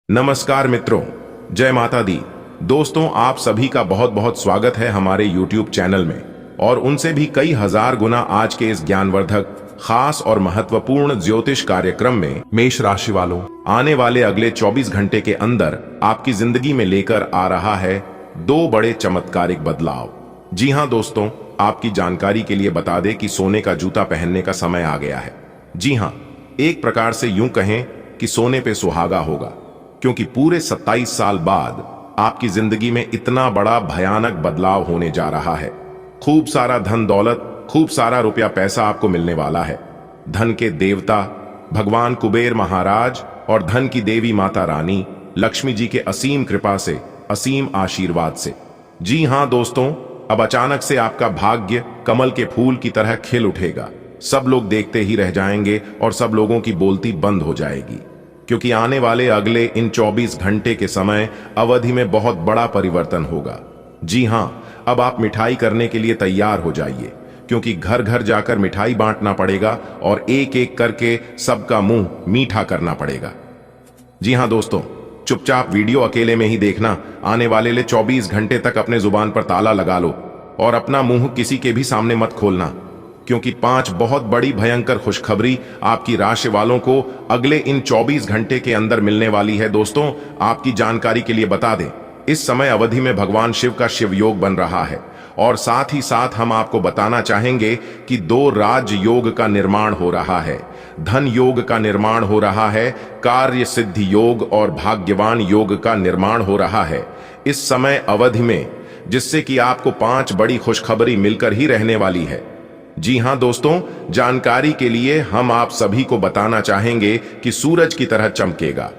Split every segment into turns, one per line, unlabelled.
नमस्कार मित्रों, जय माता दी। दोस्तों, आप सभी का बहुत बहुत स्वागत है हमारे YouTube चैनल में और उनसे भी कई हजार गुना आज के इस ज्ञानवर्धक खास और महत्वपूर्ण ज्योतिष कार्यक्रम में मेष राशि वालों आने वाले अगले 24 घंटे के अंदर आपकी जिंदगी में लेकर आ रहा है दो बड़े चमत्कारिक बदलाव। जी हाँ दोस्तों, आपकी जानकारी के लिए बता दें कि सोने का जूता पहनने का समय आ गया है। जी हाँ, एक प्रकार से यूं कहें कि सोने पे सुहागा होगा, क्योंकि पूरे 27 साल बाद आपकी जिंदगी में इतना बड़ा भयानक बदलाव होने जा रहा है। खूब सारा धन दौलत, खूब सारा रुपया पैसा आपको मिलने वाला है। धन के देवता भगवान कुबेर महाराज और धन की देवी माता रानी लक्ष्मी जी के असीम कृपा से, असीम आशीर्वाद से। जी हां दोस्तों, अब अचानक से आपका भाग्य कमल के फूल की तरह खिल उठेगा। सब लोग देखते ही रह जाएंगे और सब लोगों की बोलती बंद हो जाएगी, क्योंकि आने वाले अगले इन 24 घंटे के समय अवधि में बहुत बड़ा परिवर्तन होगा। जी हां, अब आप मिठाई करने के लिए तैयार हो जाइए, क्योंकि घर घर जाकर मिठाई बांटना पड़ेगा और एक एक करके सबका मुंह मीठा करना पड़ेगा। जी हां दोस्तों, चुपचाप वीडियो अकेले में ही देखना। आने वाले 24 घंटे तक अपने जुबान पर ताला लगा लो और अपना मुंह किसी के भी सामने मत खोलना, क्योंकि 5 बहुत बड़ी भयंकर खुशखबरी आपकी राशि वालों को अगले इन 24 घंटे के अंदर मिलने वाली है। दोस्तों, आपकी जानकारी के लिए बता दें, इस समय अवधि में भगवान शिव का शिव योग बन रहा है और साथ ही साथ हम आपको बताना चाहेंगे कि 2 राज योग का निर्माण हो रहा है, धन योग का निर्माण हो रहा है, कार्य सिद्धि योग और भाग्यवान योग का निर्माण हो रहा है इस समय अवधि में, जिससे कि आपको 5 बड़ी खुशखबरी मिलकर ही रहने वाली है। जी हां दोस्तों, जानकारी के लिए हम आप सभी को बताना चाहेंगे कि सूरज की तरह चमकेगा।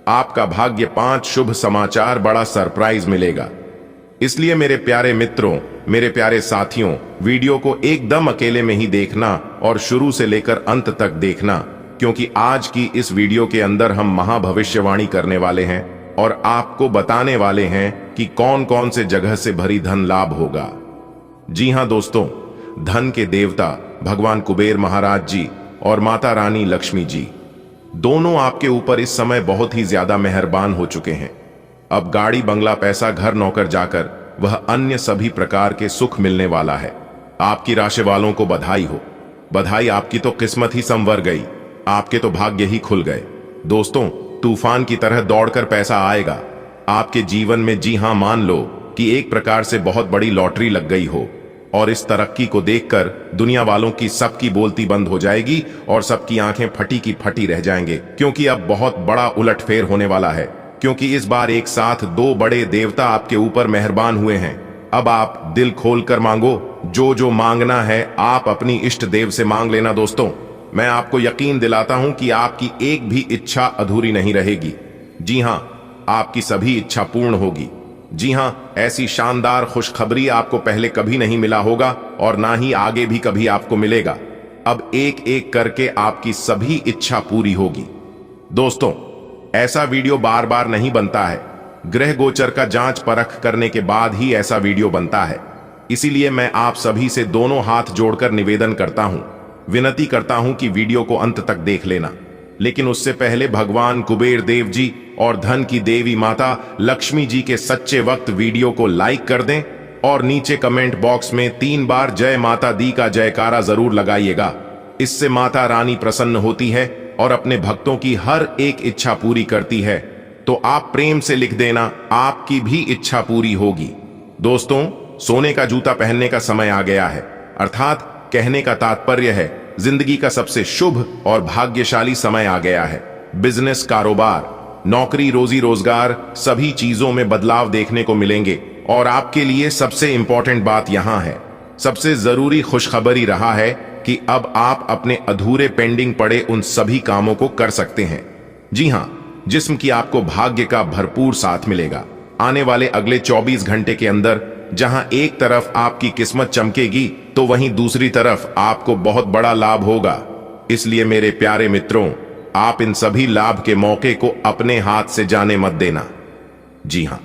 आपका भाग्य 5 शुभ समाचार, बड़ा सरप्राइज मिलेगा। इसलिए मेरे प्यारे मित्रों, मेरे प्यारे साथियों, वीडियो को एकदम अकेले में ही देखना और शुरू से लेकर अंत तक देखना, क्योंकि आज की इस वीडियो के अंदर हम महाभविष्यवाणी करने वाले हैं और आपको बताने वाले हैं कि कौन कौन से जगह से भरी धन लाभ होगा। जी हां दोस्तों, धन के देवता भगवान कुबेर महाराज जी और माता रानी लक्ष्मी जी दोनों आपके ऊपर इस समय बहुत ही ज्यादा मेहरबान हो चुके हैं। अब गाड़ी बंगला पैसा घर नौकर जाकर वह अन्य सभी प्रकार के सुख मिलने वाला है। आपकी राशि वालों को बधाई हो, बधाई। आपकी तो किस्मत ही संवर गई, आपके तो भाग्य ही खुल गए। दोस्तों, तूफान की तरह दौड़कर पैसा आएगा आपके जीवन में। जी हां, मान लो कि एक प्रकार से बहुत बड़ी लॉटरी लग गई हो और इस तरक्की को देखकर दुनिया वालों की सबकी बोलती बंद हो जाएगी और सबकी आंखें फटी की फटी रह जाएंगे, क्योंकि अब बहुत बड़ा उलटफेर होने वाला है। क्योंकि इस बार एक साथ 2 बड़े देवता आपके ऊपर मेहरबान हुए हैं। अब आप दिल खोलकर मांगो, जो जो मांगना है आप अपनी इष्ट देव से मांग लेना। दोस्तों, मैं आपको यकीन दिलाता हूं कि आपकी एक भी इच्छा अधूरी नहीं रहेगी। जी हां, आपकी सभी इच्छा पूर्ण होगी। जी हां, ऐसी शानदार खुशखबरी आपको पहले कभी नहीं मिला होगा और ना ही आगे भी कभी आपको मिलेगा। अब एक एक करके आपकी सभी इच्छा पूरी होगी। दोस्तों, ऐसा वीडियो बार बार नहीं बनता है। ग्रह गोचर का जांच परख करने के बाद ही ऐसा वीडियो बनता है। इसीलिए मैं आप सभी से दोनों हाथ जोड़कर निवेदन करता हूं, विनती करता हूं कि वीडियो को अंत तक देख लेना। लेकिन उससे पहले भगवान कुबेर देव जी और धन की देवी माता लक्ष्मी जी के सच्चे वक्त वीडियो को लाइक कर दें और नीचे कमेंट बॉक्स में 3 बार जय माता दी का जयकारा जरूर लगाइएगा। इससे माता रानी प्रसन्न होती है और अपने भक्तों की हर एक इच्छा पूरी करती है। तो आप प्रेम से लिख देना, आपकी भी इच्छा पूरी होगी। दोस्तों, सोने का जूता पहनने का समय आ गया है, अर्थात कहने का तात्पर्य है जिंदगी का सबसे शुभ और भाग्यशाली समय आ गया है। बिजनेस, कारोबार, नौकरी, रोजी रोजगार, सभी चीजों में बदलाव देखने को मिलेंगे। और आपके लिए सबसे इंपॉर्टेंट बात यहां है, सबसे जरूरी खुशखबरी रहा है कि अब आप अपने अधूरे पेंडिंग पड़े उन सभी कामों को कर सकते हैं। जी हां, जिस्म की आपको भाग्य का भरपूर साथ मिलेगा। आने वाले अगले 24 घंटे के अंदर जहां एक तरफ आपकी किस्मत चमकेगी तो वहीं दूसरी तरफ आपको बहुत बड़ा लाभ होगा। इसलिए मेरे प्यारे मित्रों, आप इन सभी लाभ के मौके को अपने हाथ से जाने मत देना। जी हां,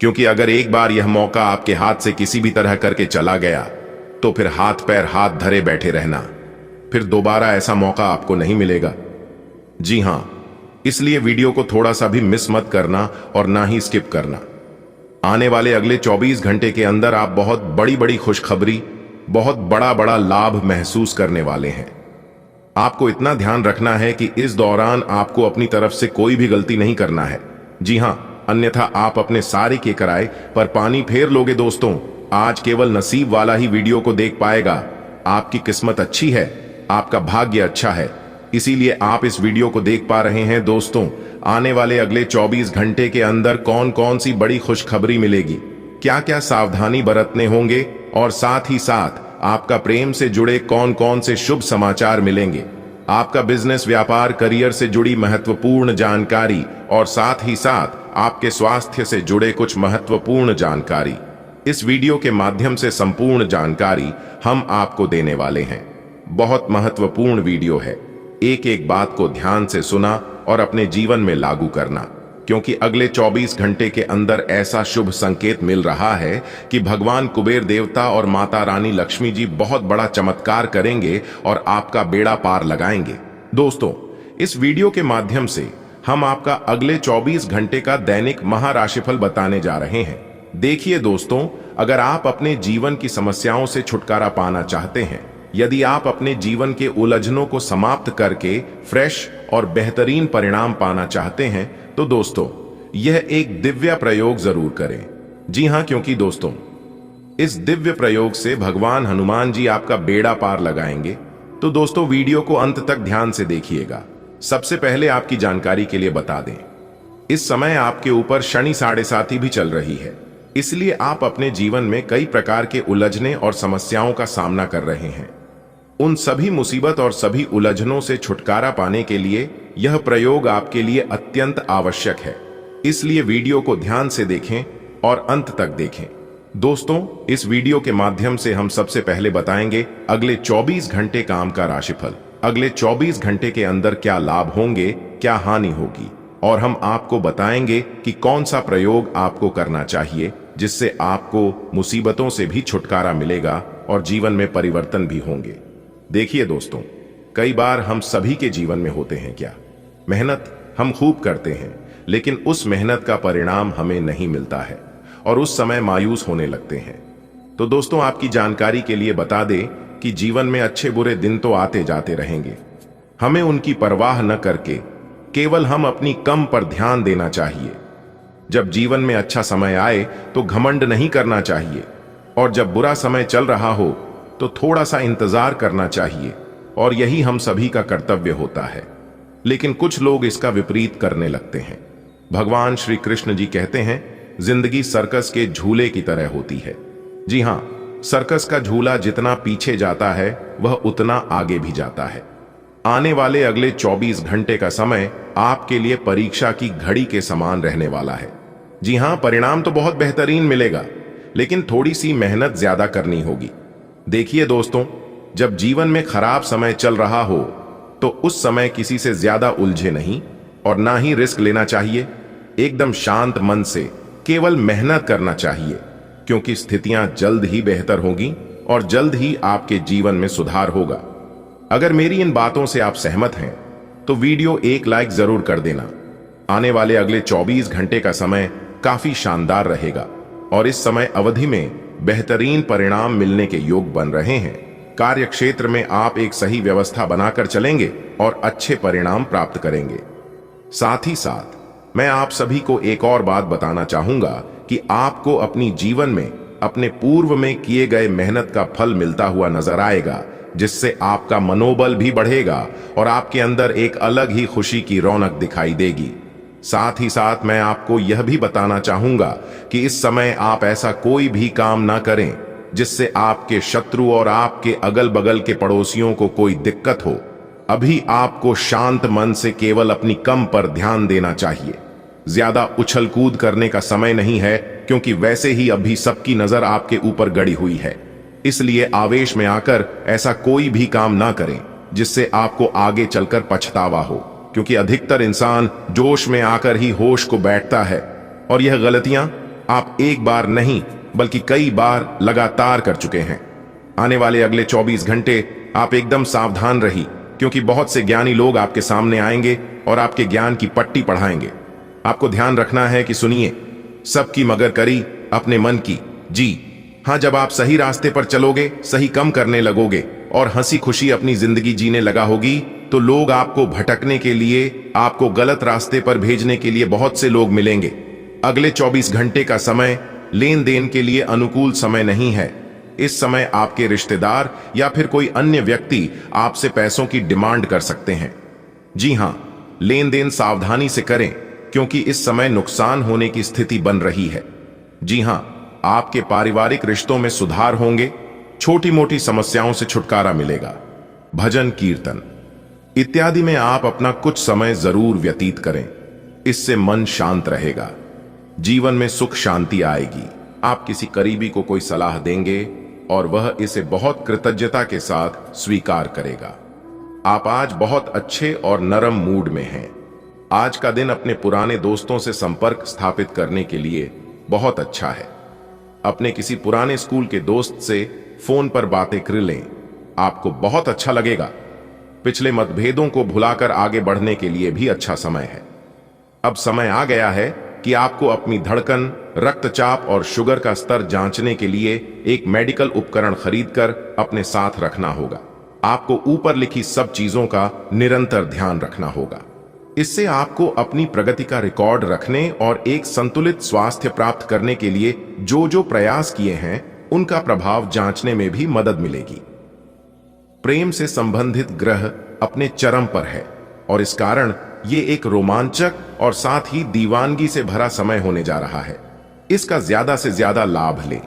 क्योंकि अगर एक बार यह मौका आपके हाथ से किसी भी तरह करके चला गया तो फिर हाथ पैर हाथ धरे बैठे रहना, फिर दोबारा ऐसा मौका आपको नहीं मिलेगा। जी हां, इसलिए वीडियो को थोड़ा सा भी मिस मत करना और ना ही स्किप करना। आने वाले अगले 24 घंटे के अंदर आप बहुत बड़ी बड़ी खुशखबरी, बहुत बड़ा बड़ा लाभ महसूस करने वाले हैं। आपको इतना ध्यान रखना है कि इस दौरान आपको अपनी तरफ से कोई भी गलती नहीं करना है। जी हां, अन्यथा आप अपने सारे के किराए पर पानी फेर लोगे। दोस्तों, आज केवल नसीब वाला ही वीडियो को देख पाएगा। आपकी किस्मत अच्छी है, आपका भाग्य अच्छा है, इसीलिए आप इस वीडियो को देख पा रहे हैं। दोस्तों, आने वाले अगले 24 घंटे के अंदर कौन कौन सी बड़ी खुशखबरी मिलेगी, क्या क्या सावधानी बरतने होंगे और साथ ही साथ आपका प्रेम से जुड़े कौन कौन से शुभ समाचार मिलेंगे, आपका बिजनेस, व्यापार, करियर से जुड़ी महत्वपूर्ण जानकारी और साथ ही साथ आपके स्वास्थ्य से जुड़े कुछ महत्वपूर्ण जानकारी, इस वीडियो के माध्यम से संपूर्ण जानकारी हम आपको देने वाले हैं। बहुत महत्वपूर्ण वीडियो है। एक एक बात को ध्यान से सुना और अपने जीवन में लागू करना, क्योंकि अगले 24 घंटे के अंदर ऐसा शुभ संकेत मिल रहा है कि भगवान कुबेर देवता और माता रानी लक्ष्मी जी बहुत बड़ा चमत्कार करेंगे और आपका बेड़ा पार लगाएंगे। दोस्तों, इस वीडियो के माध्यम से हम आपका अगले 24 घंटे का दैनिक महाराशिफल बताने जा रहे हैं। देखिए दोस्तों, अगर आप अपने जीवन की समस्याओं से छुटकारा पाना चाहते हैं, यदि आप अपने जीवन के उलझनों को समाप्त करके फ्रेश और बेहतरीन परिणाम पाना चाहते हैं, तो दोस्तों यह एक दिव्य प्रयोग जरूर करें। जी हां, क्योंकि दोस्तों इस दिव्य प्रयोग से भगवान हनुमान जी आपका बेड़ा पार लगाएंगे। तो दोस्तों, वीडियो को अंत तक ध्यान से देखिएगा। सबसे पहले आपकी जानकारी के लिए बता दें, इस समय आपके ऊपर शनि 7.5 भी चल रही है, इसलिए आप अपने जीवन में कई प्रकार के उलझने और समस्याओं का सामना कर रहे हैं। उन सभी मुसीबत और सभी उलझनों से छुटकारा पाने के लिए यह प्रयोग आपके लिए अत्यंत आवश्यक है। इसलिए वीडियो को ध्यान से देखें और अंत तक देखें। दोस्तों, इस वीडियो के माध्यम से हम सबसे पहले बताएंगे अगले 24 घंटे काम का राशिफल। अगले 24 घंटे के अंदर क्या लाभ होंगे, क्या हानि होगी, और हम आपको बताएंगे कि कौन सा प्रयोग आपको करना चाहिए जिससे आपको मुसीबतों से भी छुटकारा मिलेगा और जीवन में परिवर्तन भी होंगे। देखिए दोस्तों, कई बार हम सभी के जीवन में होते हैं क्या, मेहनत हम खूब करते हैं, लेकिन उस मेहनत का परिणाम हमें नहीं मिलता है और उस समय मायूस होने लगते हैं। तो दोस्तों, आपकी जानकारी के लिए बता दें कि जीवन में अच्छे बुरे दिन तो आते जाते रहेंगे। हमें उनकी परवाह न करके केवल हम अपनी कम पर ध्यान देना चाहिए। जब जीवन में अच्छा समय आए तो घमंड नहीं करना चाहिए, और जब बुरा समय चल रहा हो तो थोड़ा सा इंतजार करना चाहिए, और यही हम सभी का कर्तव्य होता है। लेकिन कुछ लोग इसका विपरीत करने लगते हैं। भगवान श्री कृष्ण जी कहते हैं, जिंदगी सर्कस के झूले की तरह होती है। जी हां, सर्कस का झूला जितना पीछे जाता है वह उतना आगे भी जाता है। आने वाले अगले 24 घंटे का समय आपके लिए परीक्षा की घड़ी के समान रहने वाला है। जी हां, परिणाम तो बहुत बेहतरीन मिलेगा, लेकिन थोड़ी सी मेहनत ज्यादा करनी होगी। देखिए दोस्तों, जब जीवन में खराब समय चल रहा हो तो उस समय किसी से ज्यादा उलझे नहीं और ना ही रिस्क लेना चाहिए। एकदम शांत मन से केवल मेहनत करना चाहिए, क्योंकि स्थितियां जल्द ही बेहतर होंगी और जल्द ही आपके जीवन में सुधार होगा। अगर मेरी इन बातों से आप सहमत हैं तो वीडियो एक लाइक जरूर कर देना। आने वाले अगले 24 घंटे का समय काफी शानदार रहेगा और इस समय अवधि में बेहतरीन परिणाम मिलने के योग बन रहे हैं। कार्य क्षेत्र में आप एक सही व्यवस्था बनाकर चलेंगे और अच्छे परिणाम प्राप्त करेंगे। साथ ही साथ मैं आप सभी को एक और बात बताना चाहूंगा कि आपको अपनी जीवन में अपने पूर्व में किए गए मेहनत का फल मिलता हुआ नजर आएगा, जिससे आपका मनोबल भी बढ़ेगा और आपके अंदर एक अलग ही खुशी की रौनक दिखाई देगी। साथ ही साथ मैं आपको यह भी बताना चाहूंगा कि इस समय आप ऐसा कोई भी काम ना करें जिससे आपके शत्रु और आपके अगल बगल के पड़ोसियों को कोई दिक्कत हो। अभी आपको शांत मन से केवल अपनी कम पर ध्यान देना चाहिए। ज्यादा उछल कूद करने का समय नहीं है, क्योंकि वैसे ही अभी सबकी नजर आपके ऊपर गड़ी हुई है। इसलिए आवेश में आकर ऐसा कोई भी काम ना करें जिससे आपको आगे चलकर पछतावा हो, क्योंकि अधिकतर इंसान जोश में आकर ही होश को बैठता है और यह गलतियां आप एक बार नहीं बल्कि कई बार लगातार कर चुके हैं। आने वाले अगले 24 घंटे आप एकदम सावधान रहिए, क्योंकि बहुत से ज्ञानी लोग आपके सामने आएंगे और आपके ज्ञान की पट्टी पढ़ाएंगे। आपको ध्यान रखना है कि सुनिए, सबकी मगर करी अपने मन की। जी हाँ, जब आप सही रास्ते पर चलोगे, सही कम करने लगोगे और हंसी खुशी अपनी जिंदगी जीने लगा होगी, तो लोग आपको भटकने के लिए, आपको गलत रास्ते पर भेजने के लिए बहुत से लोग मिलेंगे। अगले 24 घंटे का समय लेन देन के लिए अनुकूल समय नहीं है। इस समय आपके रिश्तेदार या फिर कोई अन्य व्यक्ति आपसे पैसों की डिमांड कर सकते हैं। जी हां, लेन देन सावधानी से करें, क्योंकि इस समय नुकसान होने की स्थिति बन रही है। जी हां, आपके पारिवारिक रिश्तों में सुधार होंगे, छोटी मोटी समस्याओं से छुटकारा मिलेगा। भजन कीर्तन इत्यादि में आप अपना कुछ समय जरूर व्यतीत करें, इससे मन शांत रहेगा। जीवन में सुख शांति आएगी। आप किसी करीबी को कोई सलाह देंगे और वह इसे बहुत कृतज्ञता के साथ स्वीकार करेगा। आप आज बहुत अच्छे और नरम मूड में हैं। आज का दिन अपने पुराने दोस्तों से संपर्क स्थापित करने के लिए बहुत अच्छा है। अपने किसी पुराने स्कूल के दोस्त से फोन पर बातें कर लें, आपको बहुत अच्छा लगेगा। पिछले मतभेदों को भुलाकर आगे बढ़ने के लिए भी अच्छा समय है। अब समय आ गया है कि आपको अपनी धड़कन, रक्तचाप और शुगर का स्तर जांचने के लिए एक मेडिकल उपकरण खरीदकर अपने साथ रखना होगा। आपको ऊपर लिखी सब चीजों का निरंतर ध्यान रखना होगा। इससे आपको अपनी प्रगति का रिकॉर्ड रखने और एक संतुलित स्वास्थ्य प्राप्त करने के लिए जो जो प्रयास किए हैं उनका प्रभाव जांचने में भी मदद मिलेगी। प्रेम से संबंधित ग्रह अपने चरम पर है और इस कारण ये एक रोमांचक और साथ ही दीवानगी से भरा समय होने जा रहा है। इसका ज्यादा से ज्यादा लाभ लें।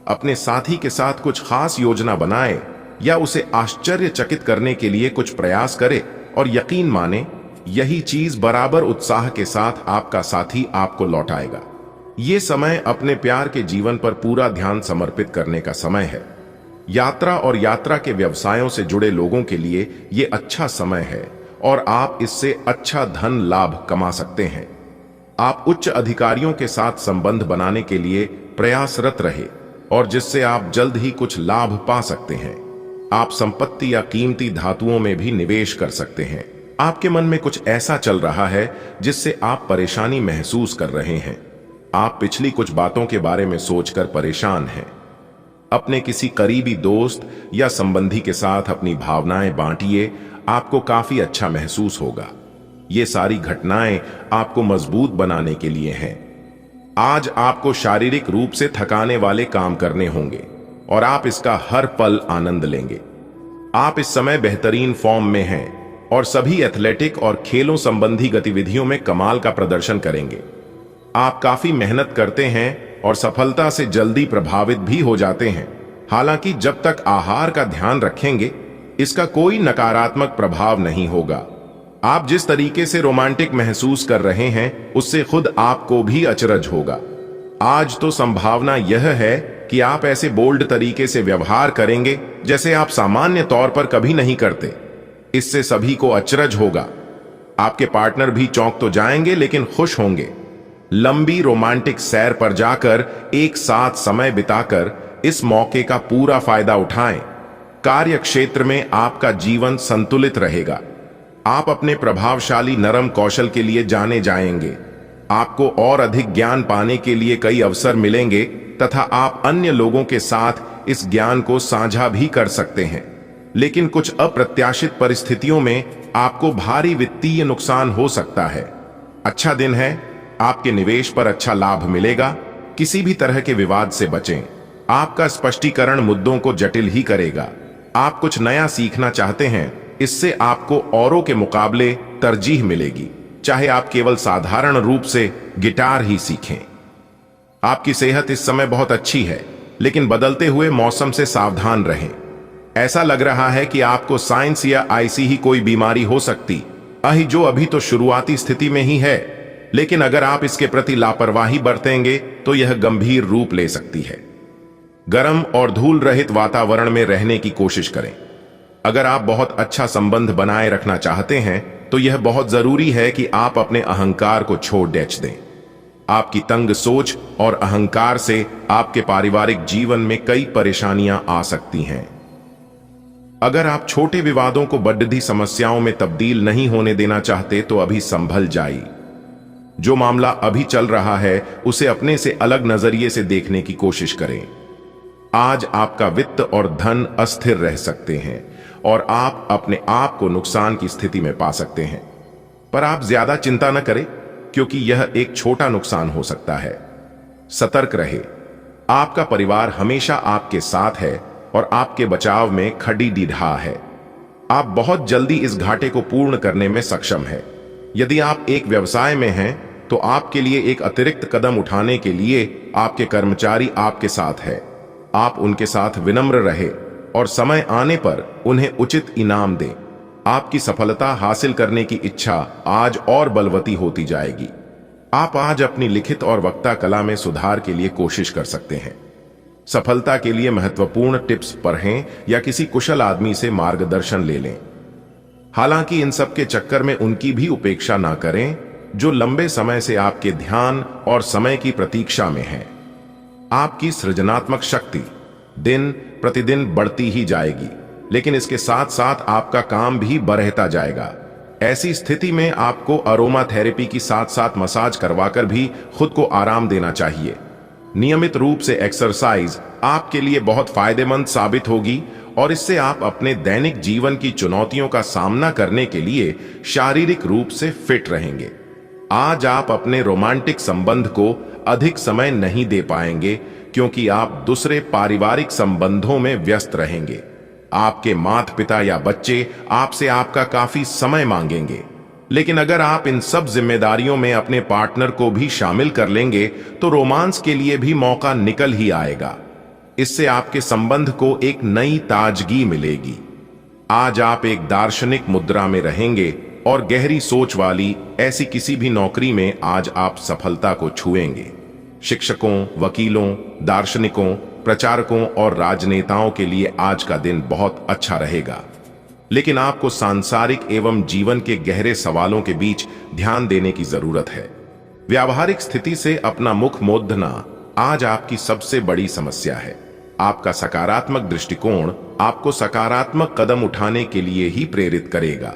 अपने साथी के साथ कुछ खास योजना बनाएं या उसे आश्चर्यचकित करने के लिए कुछ प्रयास करें और यकीन माने, यही चीज बराबर उत्साह के साथ आपका साथी आपको लौटाएगा। ये समय अपने प्यार के जीवन पर पूरा ध्यान समर्पित करने का समय है। यात्रा और यात्रा के व्यवसायों से जुड़े लोगों के लिए ये अच्छा समय है और आप इससे अच्छा धन लाभ कमा सकते हैं। आप उच्च अधिकारियों के साथ संबंध बनाने के लिए प्रयासरत रहे और जिससे आप जल्द ही कुछ लाभ पा सकते हैं। आप संपत्ति या कीमती धातुओं में भी निवेश कर सकते हैं। आपके मन में कुछ ऐसा चल रहा है जिससे आप परेशानी महसूस कर रहे हैं। आप पिछली कुछ बातों के बारे में सोचकर परेशान हैं। अपने किसी करीबी दोस्त या संबंधी के साथ अपनी भावनाएं बांटिए, आपको काफी अच्छा महसूस होगा। ये सारी घटनाएं आपको मजबूत बनाने के लिए हैं। आज आपको शारीरिक रूप से थकाने वाले काम करने होंगे और आप इसका हर पल आनंद लेंगे। आप इस समय बेहतरीन फॉर्म में हैं और सभी एथलेटिक और खेलों संबंधी गतिविधियों में कमाल का प्रदर्शन करेंगे। आप काफी मेहनत करते हैं और सफलता से जल्दी प्रभावित भी हो जाते हैं। हालांकि जब तक आहार का ध्यान रखेंगे, इसका कोई नकारात्मक प्रभाव नहीं होगा। आप जिस तरीके से रोमांटिक महसूस कर रहे हैं, उससे खुद आपको भी अचरज होगा। आज तो संभावना यह है कि आप ऐसे बोल्ड तरीके से व्यवहार करेंगे जैसे आप सामान्य तौर पर कभी नहीं करते। इससे सभी को अचरज होगा। आपके पार्टनर भी चौंक तो जाएंगे लेकिन खुश होंगे। लंबी रोमांटिक सैर पर जाकर एक साथ समय बिताकर इस मौके का पूरा फायदा उठाएं। कार्य क्षेत्र में आपका जीवन संतुलित रहेगा। आप अपने प्रभावशाली नरम कौशल के लिए जाने जाएंगे। आपको और अधिक ज्ञान पाने के लिए कई अवसर मिलेंगे तथा आप अन्य लोगों के साथ इस ज्ञान को साझा भी कर सकते हैं। लेकिन कुछ अप्रत्याशित परिस्थितियों में आपको भारी वित्तीय नुकसान हो सकता है। अच्छा दिन है, आपके निवेश पर अच्छा लाभ मिलेगा। किसी भी तरह के विवाद से बचें। आपका स्पष्टीकरण मुद्दों को जटिल ही करेगा। आप कुछ नया सीखना चाहते हैं, इससे आपको औरों के मुकाबले तरजीह मिलेगी, चाहे आप केवल साधारण रूप से गिटार ही सीखें। आपकी सेहत इस समय बहुत अच्छी है, लेकिन बदलते हुए मौसम से सावधान रहें। ऐसा लग रहा है कि आपको साइंस या आईसी ही कोई बीमारी हो सकती है, जो अभी तो शुरुआती स्थिति में ही है, लेकिन अगर आप इसके प्रति लापरवाही बरतेंगे तो यह गंभीर रूप ले सकती है। गर्म और धूल रहित वातावरण में रहने की कोशिश करें। अगर आप बहुत अच्छा संबंध बनाए रखना चाहते हैं तो यह बहुत जरूरी है कि आप अपने अहंकार को छोड़ दें। आपकी तंग सोच और अहंकार से आपके पारिवारिक जीवन में कई परेशानियां आ सकती हैं। अगर आप छोटे विवादों को बढ़ती समस्याओं में तब्दील नहीं होने देना चाहते तो अभी संभल जाइए। जो मामला अभी चल रहा है उसे अपने से अलग नजरिए से देखने की कोशिश करें। आज आपका वित्त और धन अस्थिर रह सकते हैं और आप अपने आप को नुकसान की स्थिति में पा सकते हैं, पर आप ज्यादा चिंता न करें क्योंकि यह एक छोटा नुकसान हो सकता है। सतर्क रहे, आपका परिवार हमेशा आपके साथ है और आपके बचाव में खड़ी दीढ़ा है। आप बहुत जल्दी इस घाटे को पूर्ण करने में सक्षम है। यदि आप एक व्यवसाय में हैं तो आपके लिए एक अतिरिक्त कदम उठाने के लिए आपके कर्मचारी आपके साथ है। आप उनके साथ विनम्र रहे और समय आने पर उन्हें उचित इनाम दें। आपकी सफलता हासिल करने की इच्छा आज और बलवती होती जाएगी। आप आज अपनी लिखित और वक्ता कला में सुधार के लिए कोशिश कर सकते हैं। सफलता के लिए महत्वपूर्ण टिप्स पढ़ें या किसी कुशल आदमी से मार्गदर्शन ले लें। हालांकि इन सब के चक्कर में उनकी भी उपेक्षा ना करें जो लंबे समय से आपके ध्यान और समय की प्रतीक्षा में हैं। आपकी सृजनात्मक शक्ति दिन प्रतिदिन बढ़ती ही जाएगी, लेकिन इसके साथ साथ आपका काम भी बढ़ता जाएगा। ऐसी स्थिति में आपको अरोमा थेरेपी की साथ साथ मसाज करवाकर भी खुद को आराम देना चाहिए। नियमित रूप से एक्सरसाइज आपके लिए बहुत फायदेमंद साबित होगी और इससे आप अपने दैनिक जीवन की चुनौतियों का सामना करने के लिए शारीरिक रूप से फिट रहेंगे। आज आप अपने रोमांटिक संबंध को अधिक समय नहीं दे पाएंगे क्योंकि आप दूसरे पारिवारिक संबंधों में व्यस्त रहेंगे। आपके माता पिता या बच्चे आपसे आपका काफी समय मांगेंगे, लेकिन अगर आप इन सब जिम्मेदारियों में अपने पार्टनर को भी शामिल कर लेंगे तो रोमांस के लिए भी मौका निकल ही आएगा। इससे आपके संबंध को एक नई ताजगी मिलेगी। आज आप एक दार्शनिक मुद्रा में रहेंगे और गहरी सोच वाली ऐसी किसी भी नौकरी में आज आप सफलता को छुएंगे। शिक्षकों, वकीलों, दार्शनिकों, प्रचारकों और राजनेताओं के लिए आज का दिन बहुत अच्छा रहेगा, लेकिन आपको सांसारिक एवं जीवन के गहरे सवालों के बीच ध्यान देने की जरूरत है। व्यावहारिक स्थिति से अपना मुख मोड़ना आज आपकी सबसे बड़ी समस्या है। आपका सकारात्मक दृष्टिकोण आपको सकारात्मक कदम उठाने के लिए ही प्रेरित करेगा।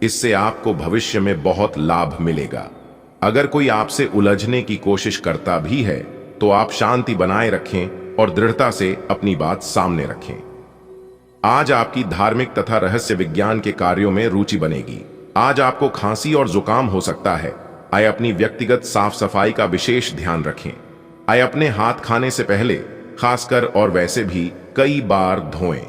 इससे आपको भविष्य में बहुत लाभ मिलेगा। अगर कोई आपसे उलझने की कोशिश करता भी है तो आप शांति बनाए रखें और दृढ़ता से अपनी बात सामने रखें। आज आपकी धार्मिक तथा रहस्य विज्ञान के कार्यों में रुचि बनेगी। आज आपको खांसी और जुकाम हो सकता है। आए अपनी व्यक्तिगत साफ सफाई का विशेष ध्यान रखें। आए अपने हाथ खाने से पहले खासकर और वैसे भी कई बार धोएं।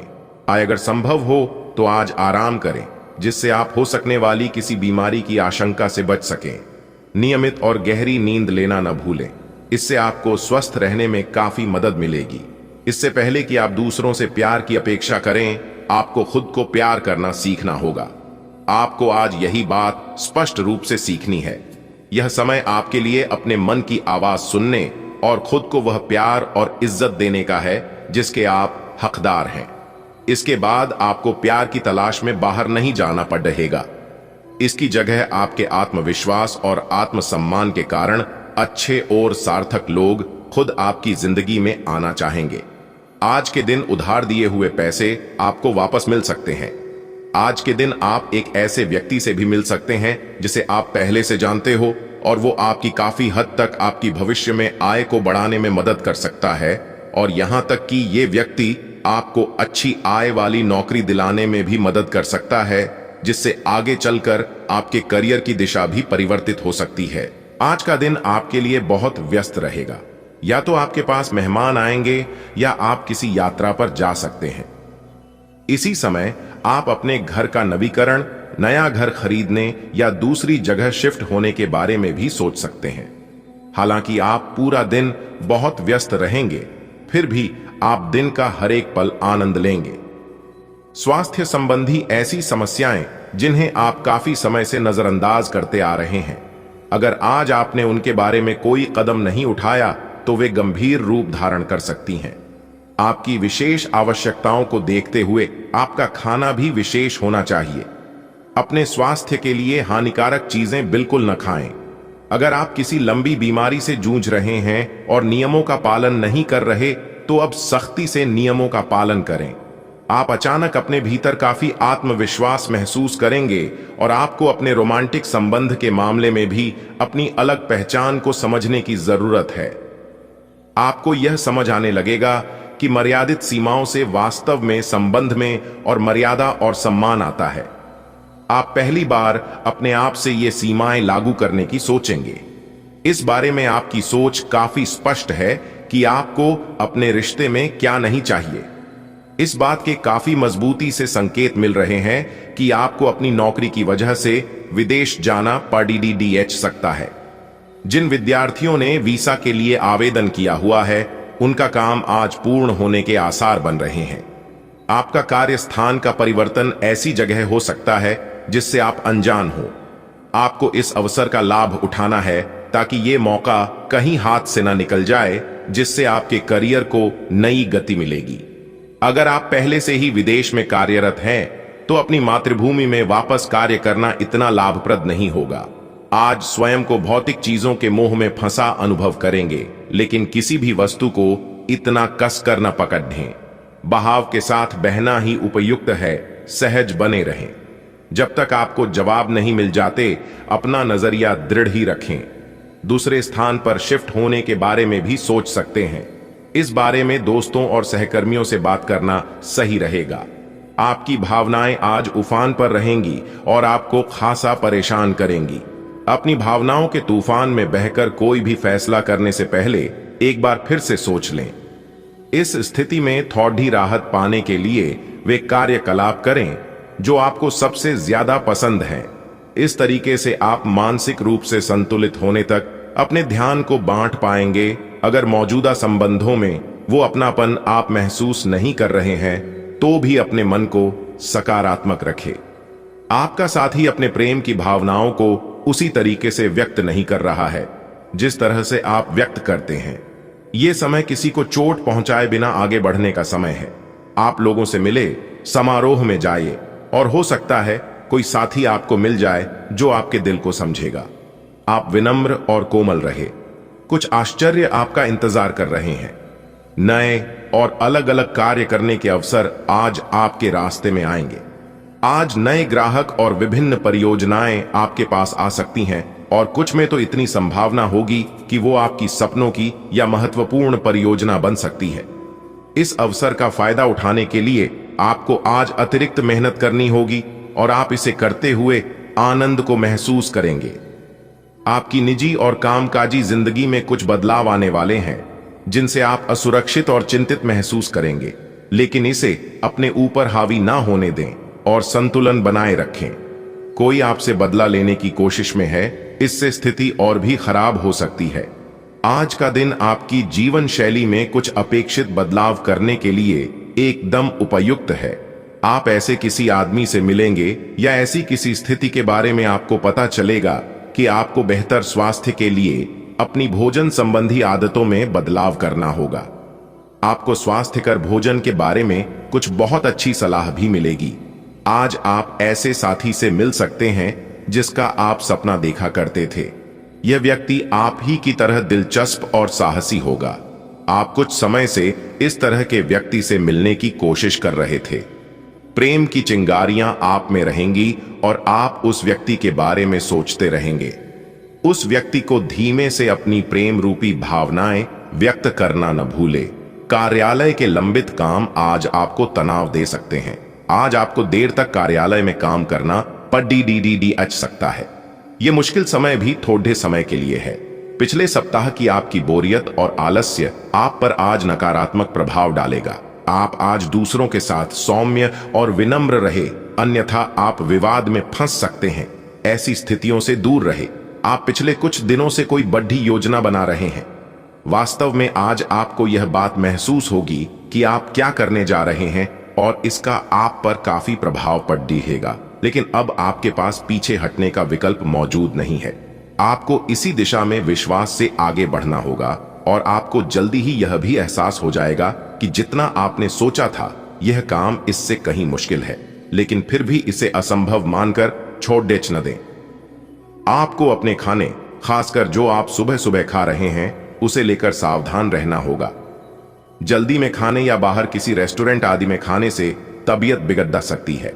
आए अगर संभव हो तो आज आराम करें जिससे आप हो सकने वाली किसी बीमारी की आशंका से बच सकें। नियमित और गहरी नींद लेना न भूलें, इससे आपको स्वस्थ रहने में काफी मदद मिलेगी। इससे पहले कि आप दूसरों से प्यार की अपेक्षा करें, आपको खुद को प्यार करना सीखना होगा। आपको आज यही बात स्पष्ट रूप से सीखनी है। यह समय आपके लिए अपने मन की आवाज सुनने और खुद को वह प्यार और इज्जत देने का है जिसके आप हकदार हैं। इसके बाद आपको प्यार की तलाश में बाहर नहीं जाना पड़ रहेगा। इसकी जगह आपके आत्मविश्वास और आत्मसम्मान के कारण अच्छे और सार्थक लोग खुद आपकी जिंदगी में आना चाहेंगे। आज के दिन उधार दिए हुए पैसे आपको वापस मिल सकते हैं। आज के दिन आप एक ऐसे व्यक्ति से भी मिल सकते हैं जिसे आप पहले से जानते हो और वो आपकी काफी हद तक आपकी भविष्य में आय को बढ़ाने में मदद कर सकता है, और यहां तक कि ये व्यक्ति आपको अच्छी आय वाली नौकरी दिलाने में भी मदद कर सकता है, जिससे आगे चलकर आपके करियर की दिशा भी परिवर्तित हो सकती है। आज का दिन आपके लिए बहुत व्यस्त रहेगा। या तो आपके पास मेहमान आएंगे या आप किसी यात्रा पर जा सकते हैं। इसी समय आप अपने घर का नवीकरण, नया घर खरीदने या दूसरी जगह शिफ्ट होने के बारे में भी सोच सकते हैं। हालांकि आप पूरा दिन बहुत व्यस्त रहेंगे, फिर भी आप दिन का हर एक पल आनंद लेंगे। स्वास्थ्य संबंधी ऐसी समस्याएं जिन्हें आप काफी समय से नजरअंदाज करते आ रहे हैं, अगर आज आपने उनके बारे में कोई कदम नहीं उठाया तो वे गंभीर रूप धारण कर सकती हैं। आपकी विशेष आवश्यकताओं को देखते हुए आपका खाना भी विशेष होना चाहिए। अपने स्वास्थ्य के लिए हानिकारक चीजें बिल्कुल न खाएं। अगर आप किसी लंबी बीमारी से जूझ रहे हैं और नियमों का पालन नहीं कर रहे तो अब सख्ती से नियमों का पालन करें। आप अचानक अपने भीतर काफी आत्मविश्वास महसूस करेंगे और आपको अपने रोमांटिक संबंध के मामले में भी अपनी अलग पहचान को समझने की जरूरत है। आपको यह समझ आने लगेगा कि मर्यादित सीमाओं से वास्तव में संबंध में और मर्यादा और सम्मान आता है। आप पहली बार अपने आप से ये सीमाएं लागू करने की सोचेंगे। इस बारे में आपकी सोच काफी स्पष्ट है कि आपको अपने रिश्ते में क्या नहीं चाहिए। इस बात के काफी मजबूती से संकेत मिल रहे हैं कि आपको अपनी नौकरी की वजह से विदेश जाना पड़ सकता है। जिन विद्यार्थियों ने वीसा के लिए आवेदन किया हुआ है, उनका काम आज पूर्ण होने के आसार बन रहे हैं। आपका कार्य स्थान का परिवर्तन ऐसी जगह हो सकता है जिससे आप अनजान हो। आपको इस अवसर का लाभ उठाना है ताकि ये मौका कहीं हाथ से ना निकल जाए, जिससे आपके करियर को नई गति मिलेगी। अगर आप पहले से ही विदेश में कार्यरत हैं, तो अपनी मातृभूमि में वापस कार्य करना इतना लाभप्रद नहीं होगा। आज स्वयं को भौतिक चीजों के मोह में फंसा अनुभव करेंगे, लेकिन किसी भी वस्तु को इतना कसकर न पकड़ ढें। बहाव के साथ बहना ही उपयुक्त है। सहज बने रहें। जब तक आपको जवाब नहीं मिल जाते, अपना नजरिया दृढ़ ही रखें। दूसरे स्थान पर शिफ्ट होने के बारे में भी सोच सकते हैं। इस बारे में दोस्तों और सहकर्मियों से बात करना सही रहेगा। आपकी भावनाएं आज उफान पर रहेंगी और आपको खासा परेशान करेंगी। अपनी भावनाओं के तूफान में बहकर कोई भी फैसला करने से पहले एक बार फिर से सोच लें। इस स्थिति में थोड़ी राहत पाने के लिए वे कार्यकलाप करें जो आपको सबसे ज्यादा पसंद हैं। इस तरीके से आप मानसिक रूप से संतुलित होने तक अपने ध्यान को बांट पाएंगे। अगर मौजूदा संबंधों में वो अपनापन आप महसूस नहीं कर रहे हैं, तो भी अपने मन को सकारात्मक रखें। आपका साथी अपने प्रेम की भावनाओं को उसी तरीके से व्यक्त नहीं कर रहा है जिस तरह से आप व्यक्त करते हैं। ये समय किसी को चोट पहुंचाए बिना आगे बढ़ने का समय है। आप लोगों से मिले, समारोह में जाइए और हो सकता है कोई साथी आपको मिल जाए जो आपके दिल को समझेगा। आप विनम्र और कोमल रहे। कुछ आश्चर्य आपका इंतजार कर रहे हैं। नए और अलग अलग कार्य करने के अवसर आज आपके रास्ते में आएंगे। आज नए ग्राहक और विभिन्न परियोजनाएं आपके पास आ सकती हैं और कुछ में तो इतनी संभावना होगी कि वो आपकी सपनों की या महत्वपूर्ण परियोजना बन सकती है। इस अवसर का फायदा उठाने के लिए आपको आज अतिरिक्त मेहनत करनी होगी और आप इसे करते हुए आनंद को महसूस करेंगे। आपकी निजी और कामकाजी जिंदगी में कुछ बदलाव आने वाले हैं जिनसे आप असुरक्षित और चिंतित महसूस करेंगे, लेकिन इसे अपने ऊपर हावी ना होने दें और संतुलन बनाए रखें। कोई आपसे बदला लेने की कोशिश में है, इससे स्थिति और भी खराब हो सकती है। आज का दिन आपकी जीवन शैली में कुछ अपेक्षित बदलाव करने के लिए एकदम उपयुक्त है। आप ऐसे किसी आदमी से मिलेंगे या ऐसी किसी स्थिति के बारे में आपको पता चलेगा कि आपको बेहतर स्वास्थ्य के लिए अपनी भोजन संबंधी आदतों में बदलाव करना होगा। आपको स्वास्थ्यकर भोजन के बारे में कुछ बहुत अच्छी सलाह भी मिलेगी। आज आप ऐसे साथी से मिल सकते हैं जिसका आप सपना देखा करते थे। यह व्यक्ति आप ही की तरह दिलचस्प और साहसी होगा। आप कुछ समय से इस तरह के व्यक्ति से मिलने की कोशिश कर रहे थे। प्रेम की चिंगारियां आप में रहेंगी और आप उस व्यक्ति के बारे में सोचते रहेंगे। उस व्यक्ति को धीमे से अपनी प्रेम रूपी भावनाएं व्यक्त करना न भूले। कार्यालय के लंबित काम आज आपको तनाव दे सकते हैं। आज आपको देर तक कार्यालय में काम करना पड़ सकता है। यह मुश्किल समय भी थोड़े समय के लिए है। पिछले सप्ताह की आपकी बोरियत और आलस्य आप पर आज नकारात्मक प्रभाव डालेगा। आप आज दूसरों के साथ सौम्य और विनम्र रहे, अन्यथा आप विवाद में फंस सकते हैं। ऐसी स्थितियों से दूर रहे। आप पिछले कुछ दिनों से कोई बड़ी योजना बना रहे हैं। वास्तव में आज आपको यह बात महसूस होगी कि आप क्या करने जा रहे हैं और इसका आप पर काफी प्रभाव पड़ेगा, लेकिन अब आपके पास पीछे हटने का विकल्प मौजूद नहीं है। आपको इसी दिशा में विश्वास से आगे बढ़ना होगा और आपको जल्दी ही यह भी एहसास हो जाएगा कि जितना आपने सोचा था यह काम इससे कहीं मुश्किल है, लेकिन फिर भी इसे असंभव मानकर छोड़ न दें। आपको अपने खाने, खासकर जो आप सुबह सुबह खा रहे हैं, उसे लेकर सावधान रहना होगा। जल्दी में खाने या बाहर किसी रेस्टोरेंट आदि में खाने से तबीयत बिगड़ सकती है।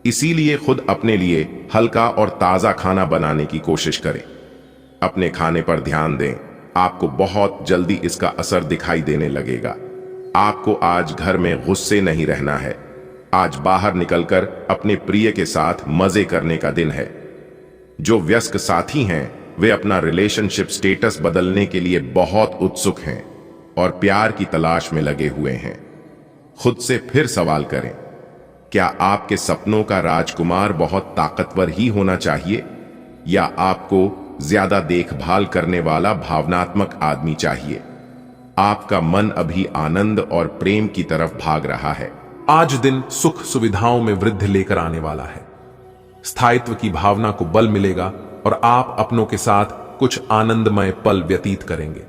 इसीलिए खुद अपने लिए हल्का और ताजा खाना बनाने की कोशिश करें। अपने खाने पर ध्यान दें, आपको बहुत जल्दी इसका असर दिखाई देने लगेगा। आपको आज घर में गुस्से नहीं रहना है। आज बाहर निकलकर अपने प्रिय के साथ मजे करने का दिन है। जो व्यस्क साथी हैं वे अपना रिलेशनशिप स्टेटस बदलने के लिए बहुत उत्सुक हैं और प्यार की तलाश में लगे हुए हैं। खुद से फिर सवाल करें, क्या आपके सपनों का राजकुमार बहुत ताकतवर ही होना चाहिए या आपको ज्यादा देखभाल करने वाला भावनात्मक आदमी चाहिए? आपका मन अभी आनंद और प्रेम की तरफ भाग रहा है।
आज दिन सुख सुविधाओं में वृद्धि लेकर आने वाला है। स्थायित्व की भावना को बल मिलेगा और आप अपनों के साथ कुछ आनंदमय पल व्यतीत करेंगे।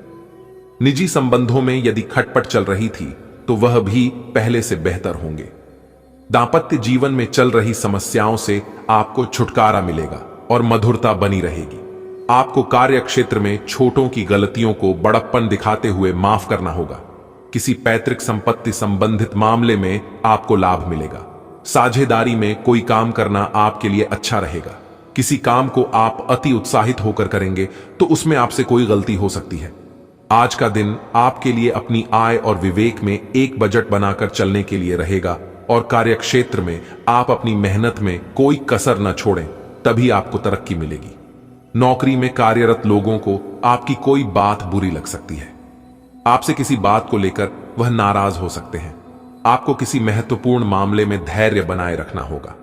निजी संबंधों में यदि खटपट चल रही थी तो वह भी पहले से बेहतर होंगे। दांपत्य जीवन में चल रही समस्याओं से आपको छुटकारा मिलेगा और मधुरता बनी रहेगी। आपको कार्य क्षेत्र में छोटों की गलतियों को बड़प्पन दिखाते हुए माफ करना होगा। किसी पैतृक संपत्ति संबंधित मामले में आपको लाभ मिलेगा। साझेदारी में कोई काम करना आपके लिए अच्छा रहेगा। किसी काम को आप अति उत्साहित होकर करेंगे तो उसमें आपसे कोई गलती हो सकती है। आज का दिन आपके लिए अपनी आय और विवेक में एक बजट बनाकर चलने के लिए रहेगा और कार्यक्षेत्र में आप अपनी मेहनत में कोई कसर न छोड़ें, तभी आपको तरक्की मिलेगी। नौकरी में कार्यरत लोगों को आपकी कोई बात बुरी लग सकती है। आपसे किसी बात को लेकर वह नाराज हो सकते हैं। आपको किसी महत्वपूर्ण मामले में धैर्य बनाए रखना होगा।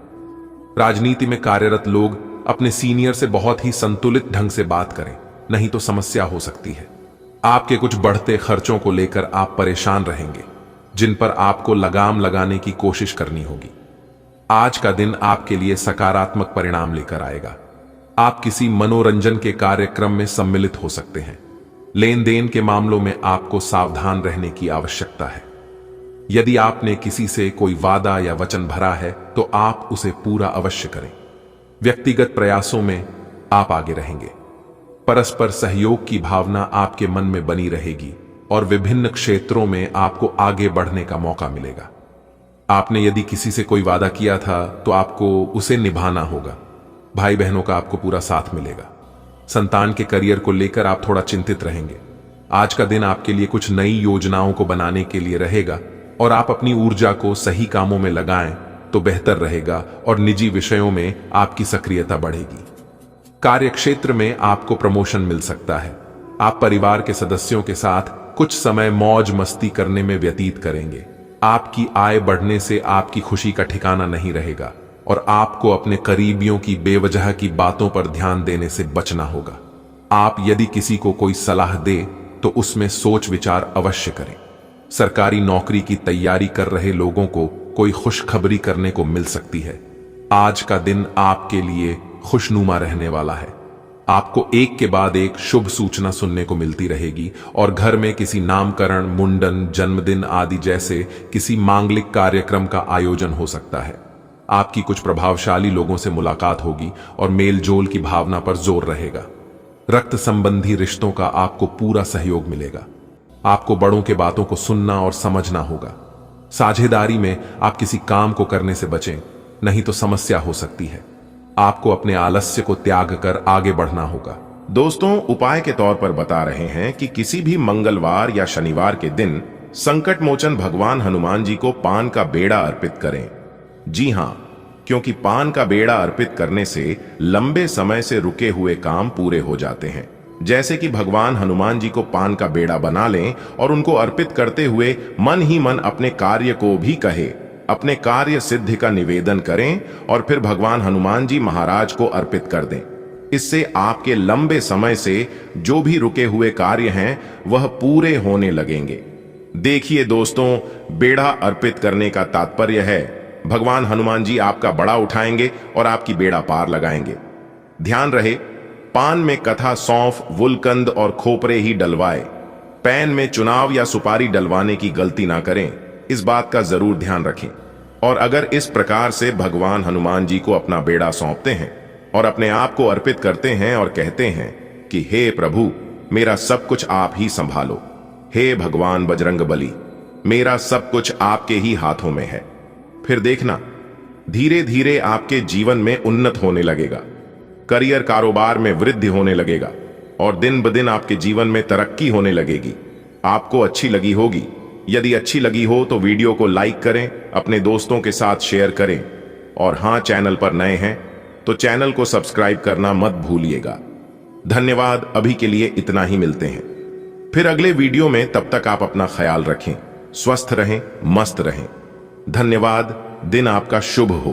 राजनीति में कार्यरत लोग अपने सीनियर से बहुत ही संतुलित ढंग से बात करें, नहीं तो समस्या हो सकती है। आपके कुछ बढ़ते खर्चों को लेकर आप परेशान रहेंगे, जिन पर आपको लगाम लगाने की कोशिश करनी होगी। आज का दिन आपके लिए सकारात्मक परिणाम लेकर आएगा। आप किसी मनोरंजन के कार्यक्रम में सम्मिलित हो सकते हैं। लेन देन के मामलों में आपको सावधान रहने की आवश्यकता है। यदि आपने किसी से कोई वादा या वचन भरा है तो आप उसे पूरा अवश्य करें। व्यक्तिगत प्रयासों में आप आगे रहेंगे। परस्पर सहयोग की भावना आपके मन में बनी रहेगी और विभिन्न क्षेत्रों में आपको आगे बढ़ने का मौका मिलेगा। आपने यदि किसी से कोई वादा किया था तो आपको उसे निभाना होगा। भाई बहनों का आपको पूरा साथ मिलेगा। संतान के करियर को लेकर आप थोड़ा चिंतित रहेंगे। आज का दिन आपके लिए कुछ नई योजनाओं को बनाने के लिए रहेगा और आप अपनी ऊर्जा को सही कामों में लगाएं तो बेहतर रहेगा और निजी विषयों में आपकी सक्रियता बढ़ेगी। कार्यक्षेत्र में आपको प्रमोशन मिल सकता है। आप परिवार के सदस्यों के साथ कुछ समय मौज मस्ती करने में व्यतीत करेंगे। आपकी आय बढ़ने से आपकी खुशी का ठिकाना नहीं रहेगा और आपको अपने करीबियों की बेवजह की बातों पर ध्यान देने से बचना होगा। आप यदि किसी को कोई सलाह दे तो उसमें सोच विचार अवश्य करें। सरकारी नौकरी की तैयारी कर रहे लोगों को कोई खुशखबरी करने को मिल सकती है। आज का दिन आपके लिए खुशनुमा रहने वाला है। आपको एक के बाद एक शुभ सूचना सुनने को मिलती रहेगी और घर में किसी नामकरण, मुंडन, जन्मदिन आदि जैसे किसी मांगलिक कार्यक्रम का आयोजन हो सकता है। आपकी कुछ प्रभावशाली लोगों से मुलाकात होगी और मेलजोल की भावना पर जोर रहेगा। रक्त संबंधी रिश्तों का आपको पूरा सहयोग मिलेगा। आपको बड़ों के बातों को सुनना और समझना होगा। साझेदारी में आप किसी काम को करने से बचें, नहीं तो समस्या हो सकती है। आपको अपने आलस्य को त्याग कर आगे बढ़ना होगा।
दोस्तों, उपाय के तौर पर बता रहे हैं कि किसी भी मंगलवार या शनिवार के दिन संकट मोचन भगवान हनुमान जी को पान का बेड़ा अर्पित करें। जी हां, क्योंकि पान का बेड़ा अर्पित करने से लंबे समय से रुके हुए काम पूरे हो जाते हैं। जैसे कि भगवान हनुमान जी को पान का बेड़ा बना लें और उनको अर्पित करते हुए मन ही मन अपने कार्य को भी कहे, अपने कार्य सिद्धि का निवेदन करें और फिर भगवान हनुमान जी महाराज को अर्पित कर दें। इससे आपके लंबे समय से जो भी रुके हुए कार्य हैं वह पूरे होने लगेंगे। देखिए दोस्तों, बेड़ा अर्पित करने का तात्पर्य है भगवान हनुमान जी आपका बड़ा उठाएंगे और आपकी बेड़ा पार लगाएंगे। ध्यान रहे, पान में कथा, सौंफ, गुलकंद और खोपरे ही डलवाए। पैन में चुनाव या सुपारी डलवाने की गलती ना करें, इस बात का जरूर ध्यान रखें। और अगर इस प्रकार से भगवान हनुमान जी को अपना बेड़ा सौंपते हैं और अपने आप को अर्पित करते हैं और कहते हैं कि हे प्रभु, मेरा सब कुछ आप ही संभालो, हे भगवान बजरंग बली, मेरा सब कुछ आपके ही हाथों में है, फिर देखना धीरे धीरे आपके जीवन में उन्नत होने लगेगा, करियर कारोबार में वृद्धि होने लगेगा और दिन ब दिन आपके जीवन में तरक्की होने लगेगी। आपको अच्छी लगी होगी। यदि अच्छी लगी हो तो वीडियो को लाइक करें, अपने दोस्तों के साथ शेयर करें और हां, चैनल पर नए हैं तो चैनल को सब्सक्राइब करना मत भूलिएगा। धन्यवाद। अभी के लिए इतना ही, मिलते हैं फिर अगले वीडियो में। तब तक आप अपना ख्याल रखें, स्वस्थ रहें, मस्त रहें। धन्यवाद। दिन आपका शुभ हो।